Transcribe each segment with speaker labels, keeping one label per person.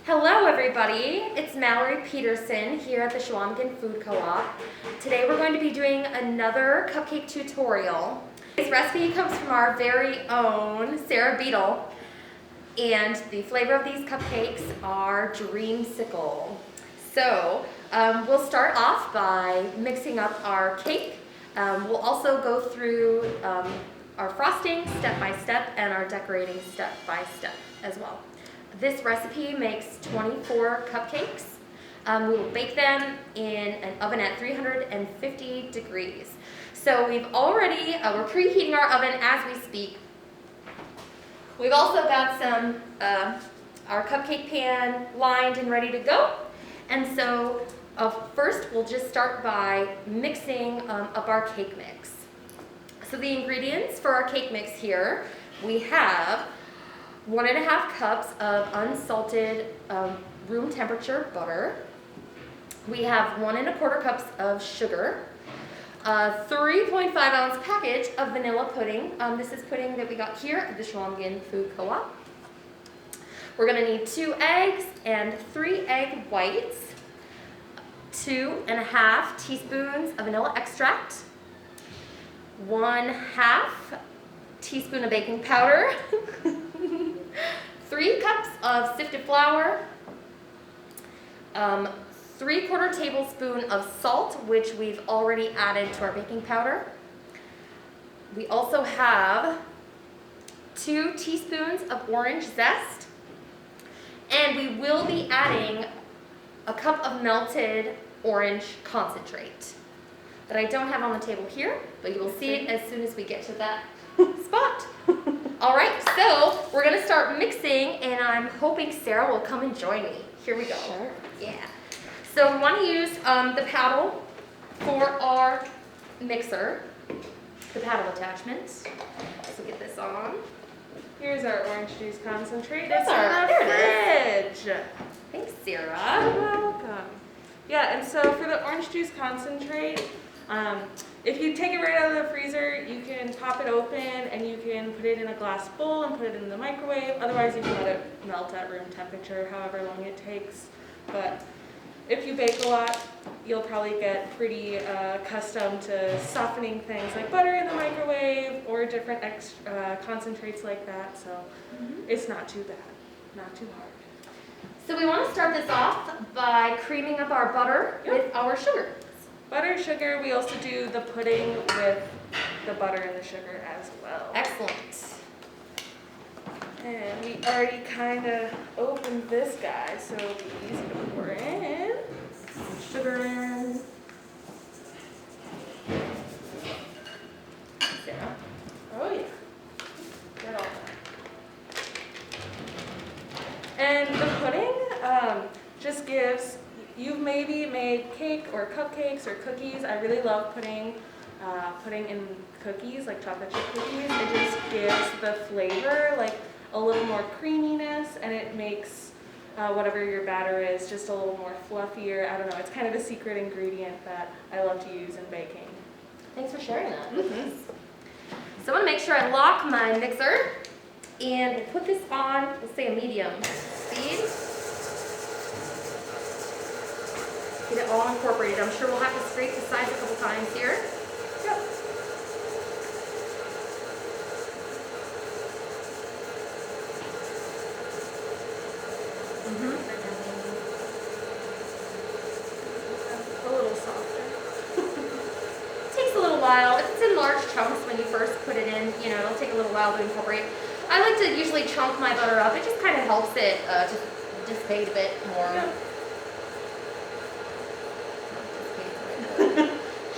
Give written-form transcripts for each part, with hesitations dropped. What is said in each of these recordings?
Speaker 1: Hello everybody, it's Mallory Peterson here at the Shawamigan Food Co-op. Today we're going to be doing another cupcake tutorial. This recipe comes from our very own Sara Beadle, and the flavor of these cupcakes are Dreamsicle. So we'll start off by mixing up our cake. We'll also go through our frosting step by step and our decorating step by step as well. This recipe makes 24 cupcakes. We will bake them in an oven at 350 degrees. So we've already, we're preheating our oven as we speak. We've also got some, our cupcake pan lined and ready to go. And so first we'll just start by mixing up our cake mix. So the ingredients for our cake mix here, we have 1.5 cups of unsalted room temperature butter. We have 1.25 cups of sugar, a 3.5 ounce package of vanilla pudding. This is pudding that we got here at the Shawamigan Food Co-op. We're gonna need 2 eggs and 3 egg whites, 2.5 teaspoons of vanilla extract, 1/2 teaspoon of baking powder, 3 cups of sifted flour, 3/4 tablespoon of salt, which we've already added to our baking powder. We also have 2 teaspoons of orange zest, and we will be adding a cup of melted orange concentrate that I don't have on the table here, but you will see it as soon as we get to that spot. All right, so we're gonna start mixing, and I'm hoping Sara will come and join me. Here we go.
Speaker 2: Sure.
Speaker 1: Yeah. So we want to use the paddle for our mixer, the paddle attachment. So get this on.
Speaker 2: Here's our orange juice concentrate.
Speaker 1: That's
Speaker 2: It's in the fridge.
Speaker 1: Thanks, Sara.
Speaker 2: You're welcome. Yeah, and so for the orange juice concentrate, if you take it right out of the freezer, you can pop it open and you can put it in a glass bowl and put it in the microwave. Otherwise, you can let it melt at room temperature, however long it takes. But if you bake a lot, you'll probably get pretty accustomed to softening things like butter in the microwave or different concentrates like that. So it's not too bad, not too hard.
Speaker 1: So we want to start this off by creaming up our butter with our sugar.
Speaker 2: Butter, sugar, we also do the pudding with the butter and the sugar as well.
Speaker 1: Excellent.
Speaker 2: And we already kind of opened this guy, so it'll be easy to pour in.
Speaker 1: Sugar in. Sara.
Speaker 2: Oh yeah, get all that. And the pudding just gives, you've maybe made cake or cupcakes or cookies. I really love putting in cookies, like chocolate chip cookies. It just gives the flavor like a little more creaminess, and it makes whatever your batter is just a little more fluffier. I don't know, it's kind of a secret ingredient that I love to use in baking.
Speaker 1: Thanks for sharing that with us. So I want to make sure I lock my mixer and put this on, let's say a medium speed. Get it all incorporated. I'm sure we'll have to scrape the sides a couple times here.
Speaker 2: Yep. A little softer.
Speaker 1: It takes a little while. If it's in large chunks when you first put it in, you know, it'll take a little while to incorporate. I like to usually chunk my butter up. It just kind of helps it to dissipate a bit more.
Speaker 2: Yeah.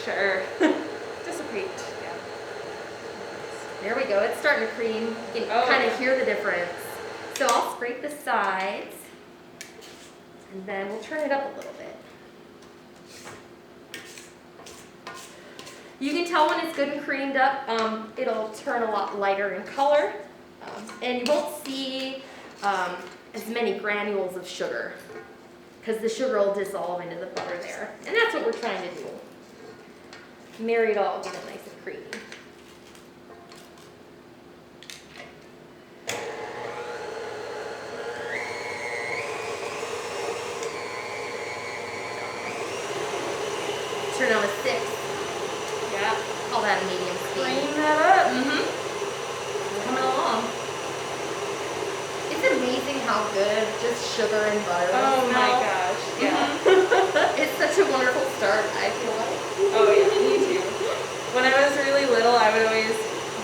Speaker 2: Sure. Dissipate. Yeah.
Speaker 1: There we go. It's starting to cream. You can kind of hear the difference. So I'll scrape the sides, and then we'll turn it up a little bit. You can tell when it's good and creamed up. It'll turn a lot lighter in color, and you won't see as many granules of sugar because the sugar will dissolve into the butter there. And that's what we're trying to do. Marry it all, get it nice and creamy. how good just sugar and butter
Speaker 2: Oh my
Speaker 1: smell?
Speaker 2: gosh, yeah.
Speaker 1: It's such a wonderful start, I feel like.
Speaker 2: Oh yeah, me too. When I was really little, I would always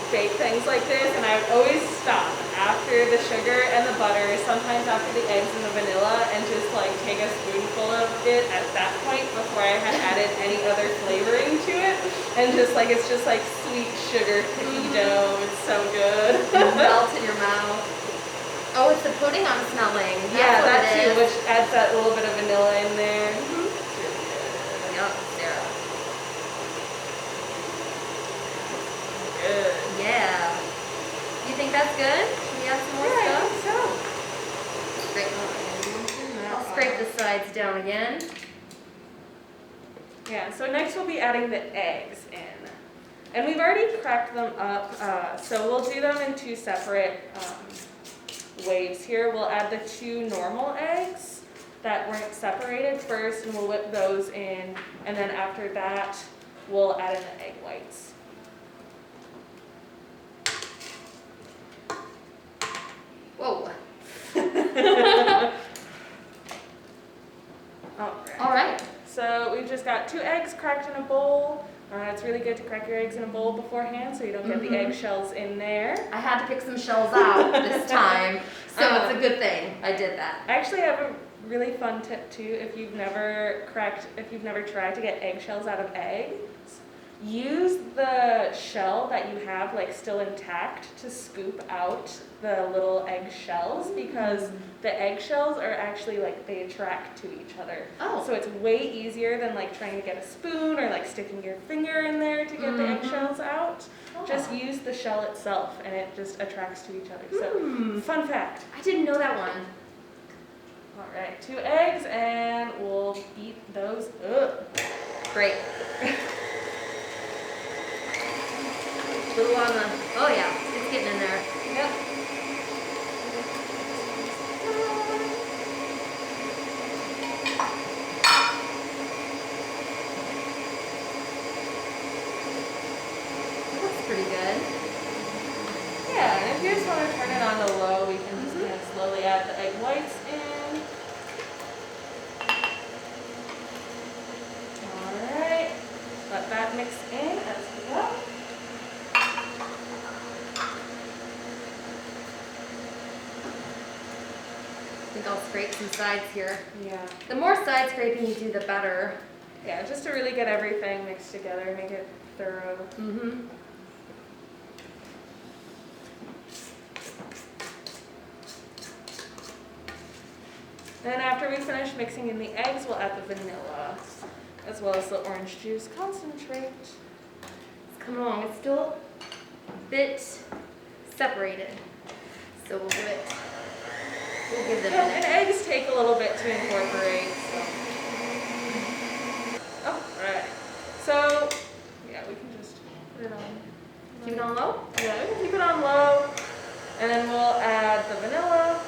Speaker 2: bake things like this, and I would always stop after the sugar and the butter, sometimes after the eggs and the vanilla, and just like take a spoonful of it at that point before I had added any other flavoring to it. And just like, it's just like sweet sugar cookie dough. It's so good.
Speaker 1: Melt in your mouth. Oh, it's the pudding I'm smelling.
Speaker 2: Yeah,
Speaker 1: That's what
Speaker 2: that
Speaker 1: it
Speaker 2: too,
Speaker 1: is.
Speaker 2: which adds that little bit of vanilla in there. It's really good.
Speaker 1: Yep, Sarah.
Speaker 2: Good.
Speaker 1: Yeah. You think that's good? Should we add some more
Speaker 2: Yeah, I
Speaker 1: stuff?
Speaker 2: think so.
Speaker 1: Great. I'll scrape the sides down again.
Speaker 2: Yeah, so next we'll be adding the eggs in. And we've already cracked them up, so we'll do them in two separate waves here. We'll add the 2 normal eggs that weren't separated first, and we'll whip those in, and then after that, we'll add in the egg whites.
Speaker 1: Whoa.
Speaker 2: All right.
Speaker 1: All right.
Speaker 2: So we've just got 2 eggs cracked in a bowl. It's really good to crack your eggs in a bowl beforehand so you don't get the eggshells in there.
Speaker 1: I had to pick some shells out this time, so it's a good thing I did that.
Speaker 2: I actually have a really fun tip too. If you've never tried to get eggshells out of eggs, use the shell that you have like still intact to scoop out the little egg shells, because the eggshells are actually like, they attract to each other.
Speaker 1: Oh.
Speaker 2: So it's way easier than like trying to get a spoon or like sticking your finger in there to get the eggshells out. Just use the shell itself and it just attracts to each other. So fun fact.
Speaker 1: I didn't know that one.
Speaker 2: All right, 2 eggs and we'll beat those up.
Speaker 1: Great. Little on the, oh yeah, it's getting in there.
Speaker 2: Yep.
Speaker 1: Looks pretty good.
Speaker 2: Yeah, and if you just want to turn it on to low, we can just kind of slowly add the egg whites in. All right, let that mix in as we go.
Speaker 1: I think I'll scrape some sides here.
Speaker 2: Yeah.
Speaker 1: The more side scraping you do, the better.
Speaker 2: Yeah, just to really get everything mixed together, make it thorough.
Speaker 1: Mm-hmm.
Speaker 2: Then after we finish mixing in the eggs, we'll add the vanilla, as well as the orange juice concentrate.
Speaker 1: It's coming along. It's still a bit separated. So we'll give them a
Speaker 2: And
Speaker 1: minute.
Speaker 2: eggs take a little bit to incorporate. So. Oh, right. So, yeah, we can just put it on.
Speaker 1: Keep it on low?
Speaker 2: Yeah, we can keep it on low. And then we'll add the vanilla.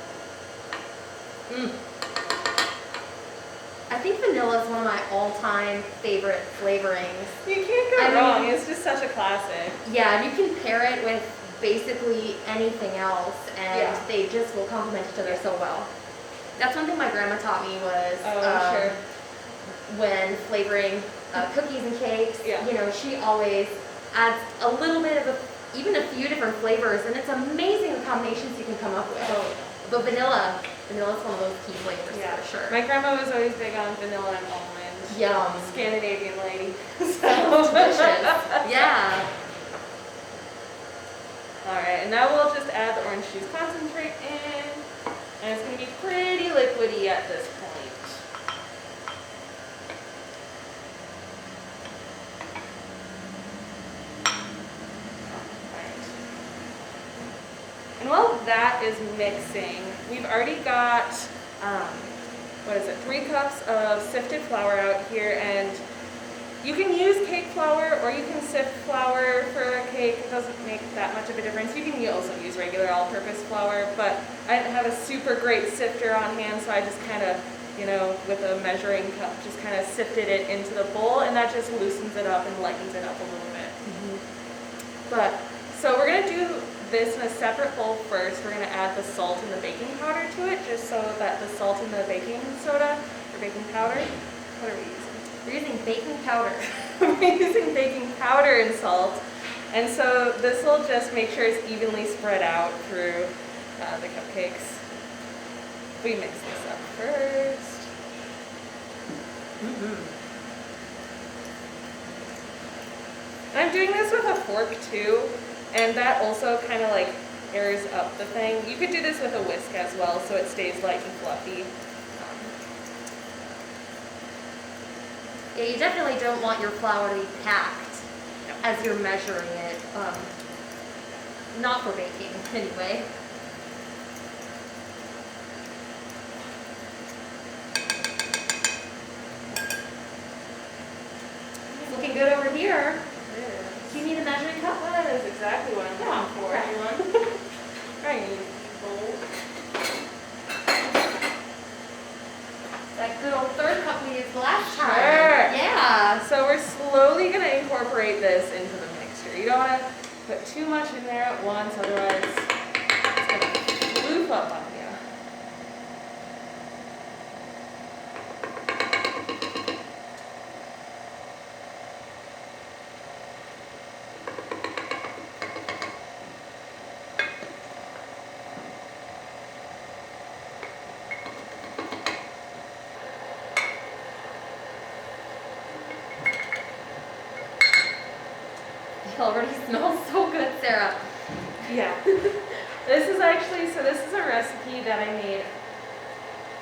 Speaker 1: I think vanilla is one of my all-time favorite flavorings.
Speaker 2: You can't go wrong. It's just such a classic.
Speaker 1: Yeah, and you can pair it with basically anything else, and they just will complement each other so well. That's one thing my grandma taught me was
Speaker 2: Sure.
Speaker 1: when flavoring cookies and cakes.
Speaker 2: Yeah.
Speaker 1: You know, she always adds a little bit of even a few different flavors, and it's amazing the combinations you can come up with.
Speaker 2: Oh.
Speaker 1: But vanilla's one of those key flavors for sure.
Speaker 2: My grandma was always big on vanilla and almond.
Speaker 1: Yum.
Speaker 2: Scandinavian lady.
Speaker 1: Delicious. Yeah.
Speaker 2: Alright, and now we'll just add the orange juice concentrate in. And it's going to be pretty liquidy at this point. Alright. And while that is mixing, we've already got, 3 cups of sifted flour out here, and you can use cake flour or you can sift flour for a cake. It doesn't make that much of a difference. You can also use regular all-purpose flour, but I didn't have a super great sifter on hand, so I just kind of, with a measuring cup, just kind of sifted it into the bowl, and that just loosens it up and lightens it up a little bit. So we're going to do this in a separate bowl first. We're going to add the salt and the baking powder to it, just so that the salt and the baking soda, or baking powder, what are we using?
Speaker 1: We're using baking powder.
Speaker 2: We're using baking powder and salt. And so this will just make sure it's evenly spread out through the cupcakes. We mix this up first. And I'm doing this with a fork too, and that also kind of like airs up the thing. You could do this with a whisk as well, so it stays light and fluffy.
Speaker 1: Yeah, you definitely don't want your flour to be packed as you're measuring it. Not for baking, anyway. Looking good over here. Do you need a measuring cup?
Speaker 2: That is exactly what I'm looking for, everyone. Right.
Speaker 1: That good old third cup we used last time.
Speaker 2: Sure.
Speaker 1: Yeah.
Speaker 2: So we're slowly going to incorporate this into the mixture. You don't want to put too much in there at once, otherwise it's going to floof up on you.
Speaker 1: It already smells so good, Sarah.
Speaker 2: Yeah. This is a recipe that I made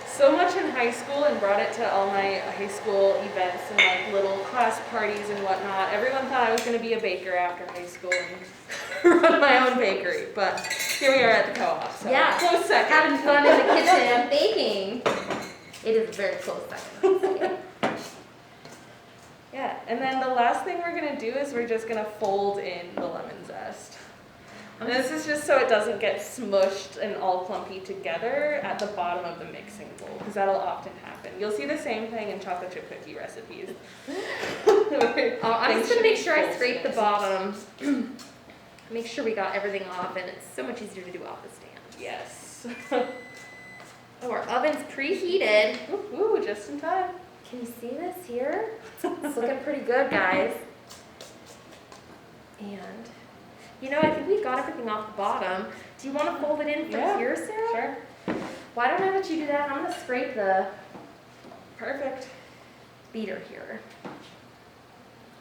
Speaker 2: so much in high school and brought it to all my high school events and like little class parties and whatnot. Everyone thought I was going to be a baker after high school and run my own bakery, but here we are at the co-op. So
Speaker 1: Yeah.
Speaker 2: close second.
Speaker 1: Having fun in the kitchen and baking. It is a very close second.
Speaker 2: Yeah, and then the last thing we're going to do is we're just going to fold in the lemon zest. And this is just so it doesn't get smushed and all clumpy together at the bottom of the mixing bowl, because that'll often happen. You'll see the same thing in chocolate chip cookie recipes.
Speaker 1: I'm just going to make sure I scrape the bottom. Make sure we got everything off, and it's so much easier to do off the stand.
Speaker 2: Yes.
Speaker 1: Oh, our oven's preheated.
Speaker 2: Ooh, just in time.
Speaker 1: Can you see this here? It's looking pretty good, guys. And, you know, I think we've got everything off the bottom. Do you want to fold it in from here, Sarah?
Speaker 2: Sure.
Speaker 1: Why don't I let you do that? I'm going to scrape the
Speaker 2: Perfect.
Speaker 1: beater here. If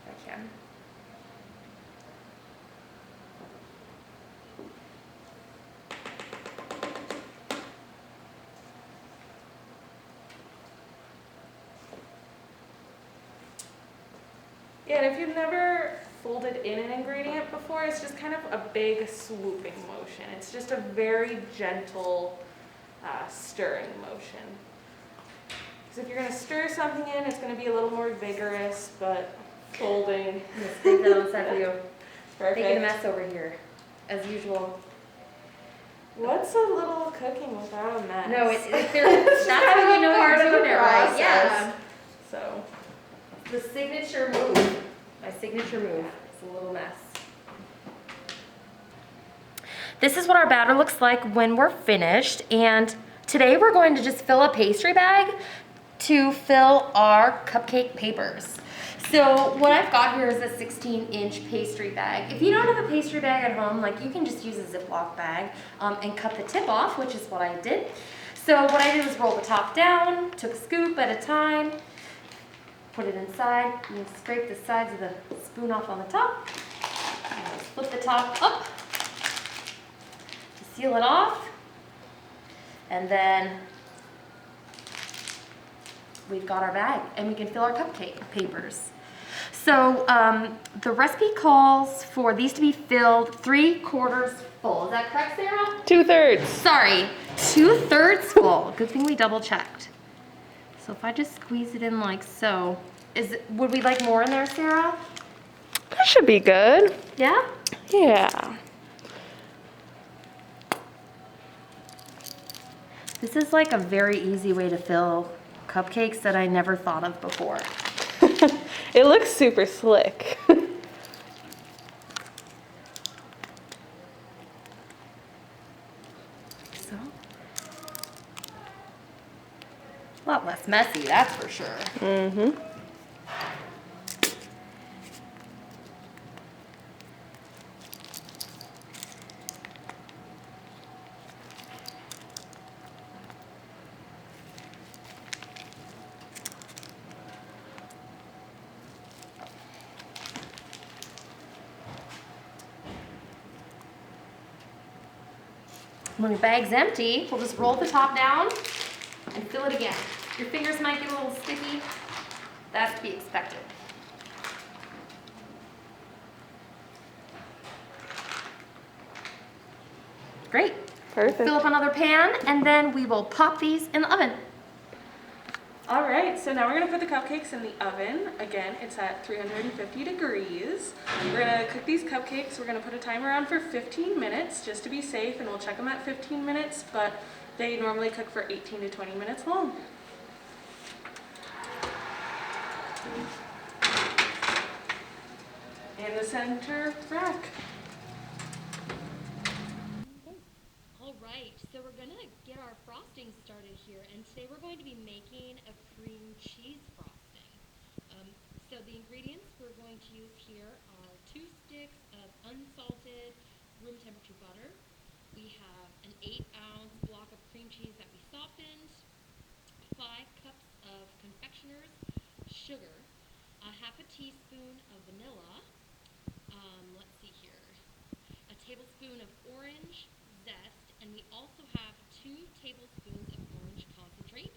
Speaker 1: I can.
Speaker 2: Yeah, and if you've never folded in an ingredient before, it's just kind of a big swooping motion. It's just a very gentle stirring motion. Because if you're going to stir something in, it's going to be a little more vigorous, but folding.
Speaker 1: I'm going to scrape that on the side for you.
Speaker 2: Perfect.
Speaker 1: Making a mess over here, as usual.
Speaker 2: What's a little cooking without a mess?
Speaker 1: No, that's when you know you're doing it right. Yeah.
Speaker 2: So.
Speaker 1: The signature move. My signature move. It's a little mess. This is what our batter looks like when we're finished. And today we're going to just fill a pastry bag to fill our cupcake papers. So what I've got here is a 16-inch pastry bag. If you don't have a pastry bag at home, like you can just use a Ziploc bag and cut the tip off, which is what I did. So what I did was roll the top down, took a scoop at a time, put it inside, and then scrape the sides of the spoon off on the top. And flip the top up to seal it off. And then we've got our bag, and we can fill our cupcake papers. So the recipe calls for these to be filled 3/4 full. Is that correct, Sarah?
Speaker 2: 2/3.
Speaker 1: Sorry, 2/3 full. Good thing we double checked. So if I just squeeze it in like so, would we like more in there, Sarah?
Speaker 2: That should be good.
Speaker 1: Yeah?
Speaker 2: Yeah.
Speaker 1: This is like a very easy way to fill cupcakes that I never thought of before.
Speaker 2: It looks super slick.
Speaker 1: A lot less messy, that's for sure.
Speaker 2: Mm-hmm.
Speaker 1: When your bag's empty, we'll just roll the top down and fill it again. Your fingers might get a little sticky. That's to be expected. Great.
Speaker 2: Perfect.
Speaker 1: Fill up another pan, and then we will pop these in the oven.
Speaker 2: All right, so now we're gonna put the cupcakes in the oven. Again, it's at 350 degrees. We're gonna cook these cupcakes. We're gonna put a timer on for 15 minutes just to be safe, and we'll check them at 15 minutes, but they normally cook for 18 to 20 minutes long. And the center rack.
Speaker 1: All right, so we're gonna get our frosting started here, and today we're going to be making a cream cheese frosting. So the ingredients we're going to use here are 2 sticks of unsalted room temperature butter. We have an 8-ounce block of cream cheese that we softened, 5 cups of confectioner's sugar, a half a teaspoon of vanilla, let's see here, a tablespoon of orange zest, and we also have 2 tablespoons of orange concentrate,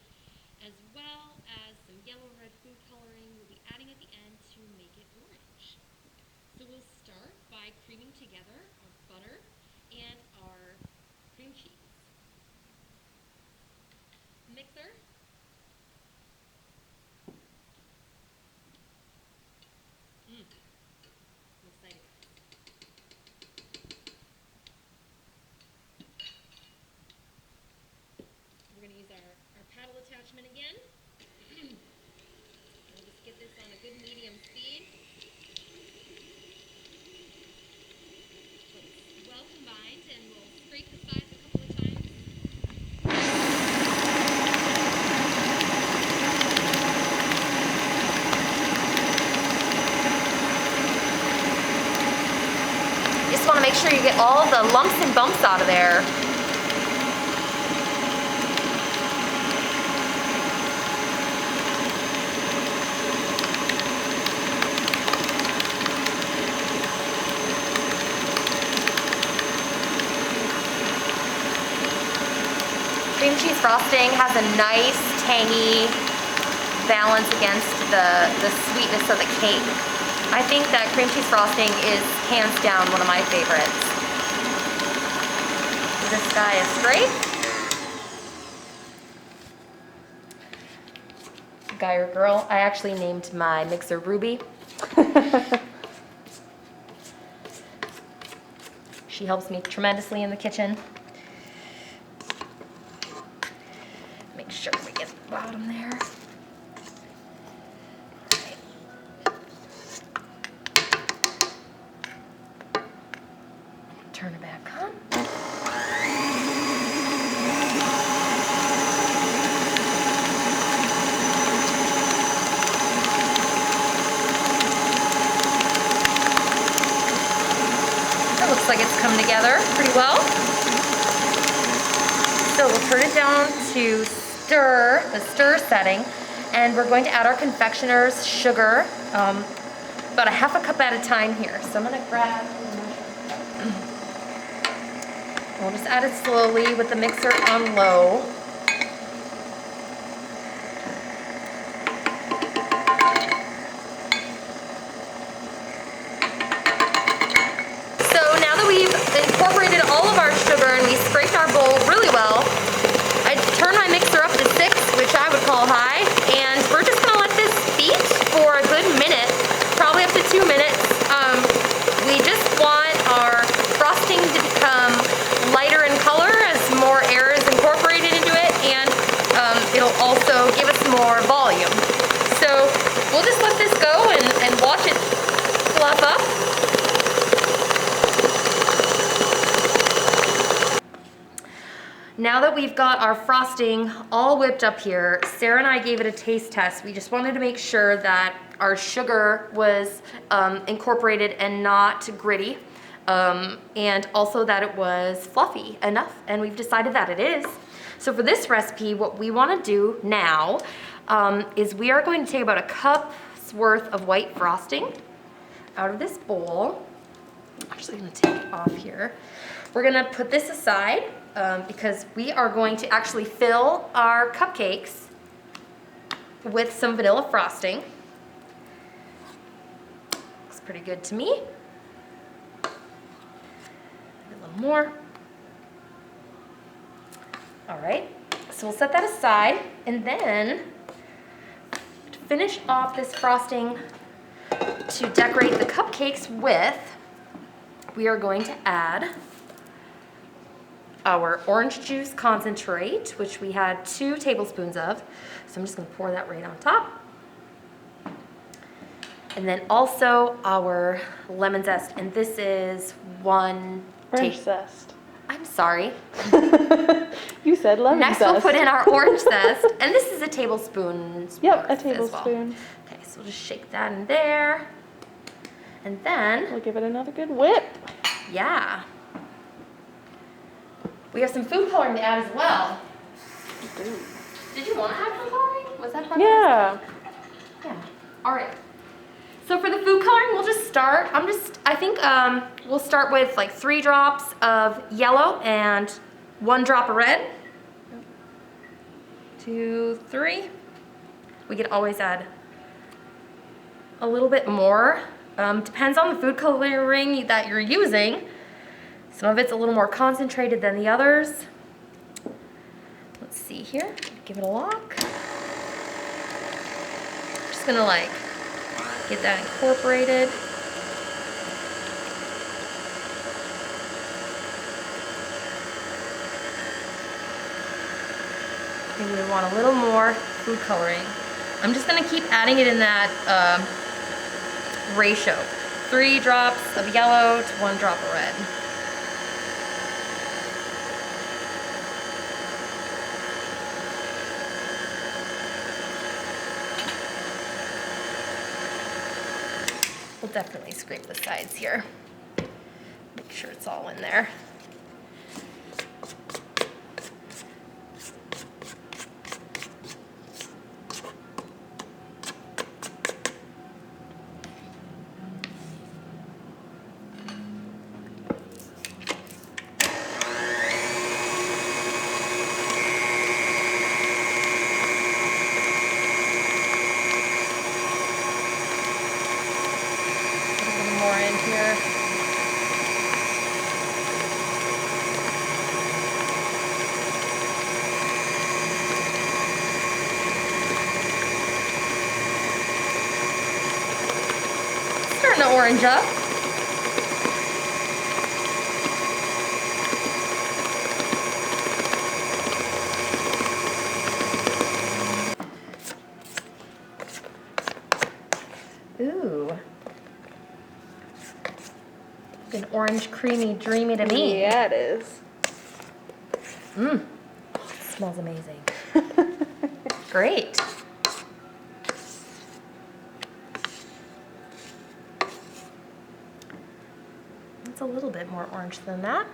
Speaker 1: as well as some yellow red food coloring we'll be adding at the end to make it orange. So we'll start by creaming together our butter and our cream cheese. Mixer. I'm excited. We're going to use our paddle attachment again. We'll just get this on a good medium speed. So it's well combined, and we'll scrape the sides a couple of times. You just want to make sure you get all the lumps and bumps out of there. Cream cheese frosting has a nice, tangy balance against the sweetness of the cake. I think that cream cheese frosting is hands down one of my favorites. This guy is great. Guy or girl, I actually named my mixer Ruby. She helps me tremendously in the kitchen. Make sure we get the bottom there. Turn it back on. That looks like it's come together pretty well. So we'll turn it down to the stir setting, and we're going to add our confectioner's sugar, about a half a cup at a time here. So I'm going to grab, we'll just add it slowly with the mixer on low. So now that we've incorporated all of our sugar and we scraped our bowl really well, I turn my mixer up to 6, which I would call high, and we're just going to let this beat for a good minute, probably up to 2 minutes. We just want our frosting to become lighter in color as more air is incorporated into it. we've got our frosting all whipped up here, Sarah and I gave it a taste test. We just wanted to make sure that our sugar was incorporated and not gritty, and also that it was fluffy enough, and we've decided that it is. So for this recipe, what we want to do now is we are going to take about a cup's worth of white frosting out of this bowl. I'm actually going to take it off here. We're going to put this aside because we are going to actually fill our cupcakes with some vanilla frosting. Looks pretty good to me. A little more. All right, so we'll set that aside, and then to finish off this frosting to decorate the cupcakes with, we are going to add our orange juice concentrate, which we had 2 tablespoons of. So I'm just gonna pour that right on top. And then also our lemon zest, and this is 1
Speaker 3: Orange zest.
Speaker 1: I'm sorry.
Speaker 3: You said lemon
Speaker 1: Next
Speaker 3: zest.
Speaker 1: we'll put in our orange zest, and this is a tablespoon.
Speaker 3: Yep, a
Speaker 1: worth as well.
Speaker 3: tablespoon.
Speaker 1: Okay, so we'll just shake that in there. And then,
Speaker 3: We'll give it another good whip.
Speaker 1: yeah. We have some food coloring to add as well. Did you want to add food coloring? Was that part of
Speaker 3: Yeah.
Speaker 1: this? Yeah. All right. So for the food coloring, we'll just start. I think we'll start with like 3 drops of yellow and 1 drop of red. 2, 3. We could always add a little bit more. Depends on the food coloring that you're using. Some of it's a little more concentrated than the others. Let's see here. Give it a lock. Just gonna like get that incorporated. Maybe we want a little more food coloring. I'm just gonna keep adding it in that ratio. 3 drops of yellow to 1 drop of red. We'll definitely scrape the sides here. Make sure it's all in there. More in here. Starting to orange up. Ooh. An orange, creamy, dreamy to me.
Speaker 3: Yeah, it is.
Speaker 1: Mmm. Smells amazing. Great. It's a little bit more orange than that.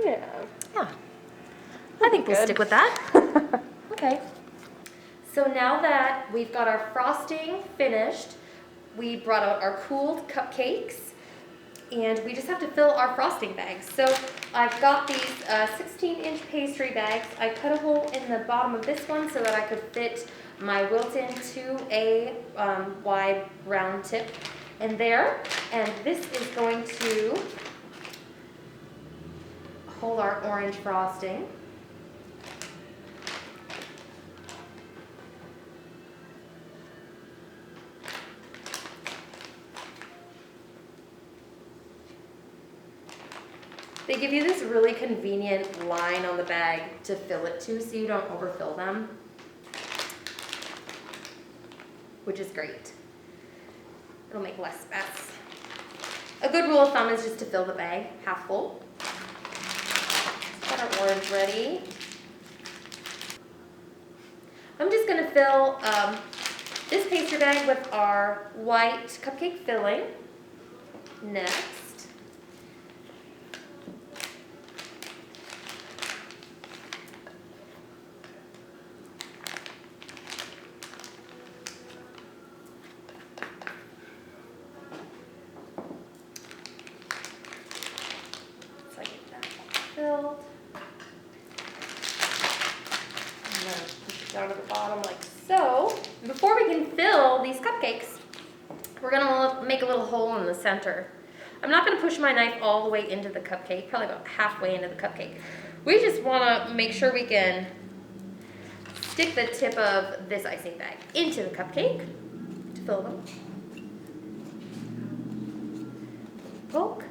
Speaker 3: Yeah.
Speaker 1: Yeah. I think we'll
Speaker 3: Good.
Speaker 1: stick with that. Okay. So now that we've got our frosting finished, we brought out our cooled cupcakes, and we just have to fill our frosting bags. So I've got these 16-inch pastry bags. I cut a hole in the bottom of this one so that I could fit my Wilton to a wide round tip in there. And this is going to hold our orange frosting. They give you this really convenient line on the bag to fill it to so you don't overfill them, which is great. It'll make less mess. A good rule of thumb is just to fill the bag half full. Got our orange ready. I'm just gonna fill this pastry bag with our white cupcake filling. Next. So I get that filled. I'm gonna push it down to the bottom like so. Before we can fill these cupcakes, we're gonna make a little hole in the center. I'm not gonna push my knife all the way into the cupcake, probably about halfway into the cupcake. We just wanna make sure we can stick the tip of this icing bag into the cupcake to fill them. Poke.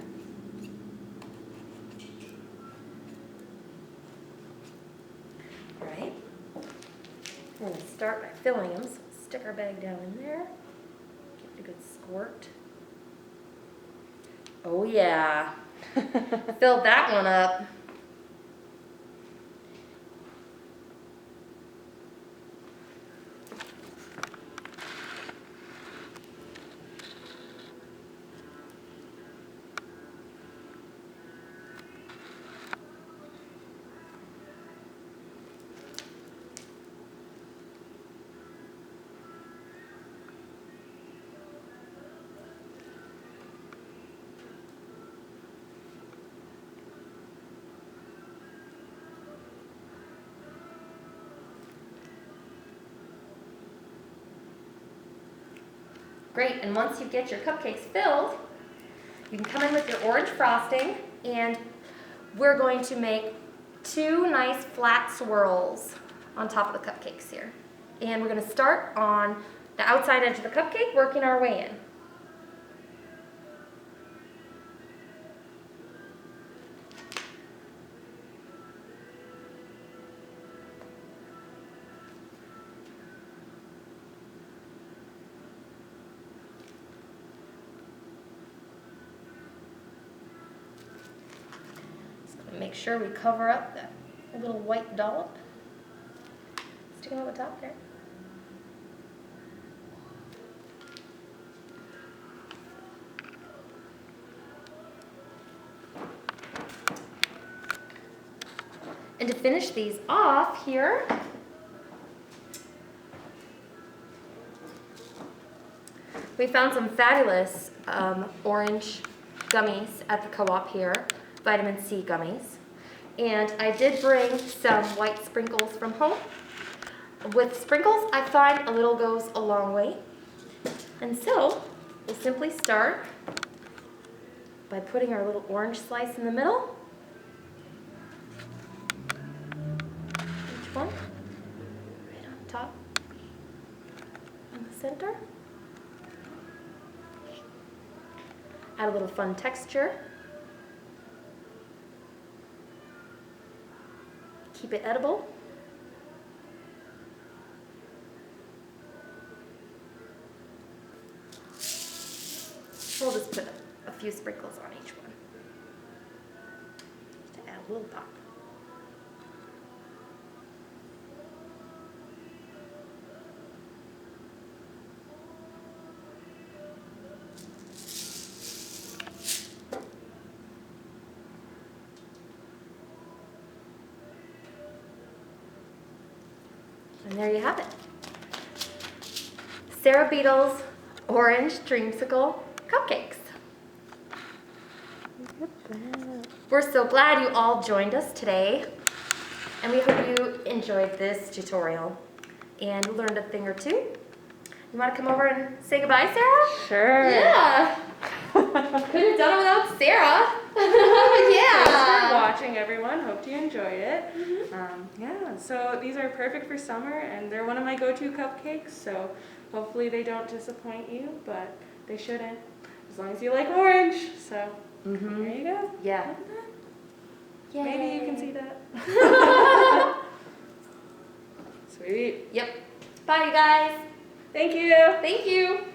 Speaker 1: All right. I'm gonna start by filling them, so stick our bag down in there. Give it a good squirt. Oh yeah, filled that one up. Great, and once you get your cupcakes filled, you can come in with your orange frosting, and we're going to make 2 nice flat swirls on top of the cupcakes here. And we're gonna start on the outside edge of the cupcake, working our way in. Make sure we cover up that little white dollop sticking on the top there. And to finish these off here, we found some fabulous orange gummies at the co-op here. Vitamin C gummies. And I did bring some white sprinkles from home. With sprinkles, I find a little goes a long way. And so, we'll simply start by putting our little orange slice in the middle. Each one, right on top, in the center. Add a little fun texture. Keep it edible. We'll just put a few sprinkles on each one to add a little pop. And there you have it. Sarah Beadle's Orange Dreamsicle Cupcakes.
Speaker 3: Look at that.
Speaker 1: We're so glad you all joined us today, and we hope you enjoyed this tutorial and learned a thing or two. You want to come over and say goodbye, Sarah?
Speaker 3: Sure.
Speaker 1: Yeah. Couldn't have done it without Sarah. Yeah.
Speaker 2: Thanks for watching, everyone. Hope you enjoyed it. Yeah, so these are perfect for summer, and they're one of my go-to cupcakes, so hopefully they don't disappoint you, but they shouldn't, as long as you like orange. So there you go.
Speaker 1: Yeah.
Speaker 2: Look at that.
Speaker 1: Yay.
Speaker 2: Maybe you can see that. Sweet.
Speaker 1: Yep. Bye, you guys.
Speaker 2: Thank you.
Speaker 1: Thank you.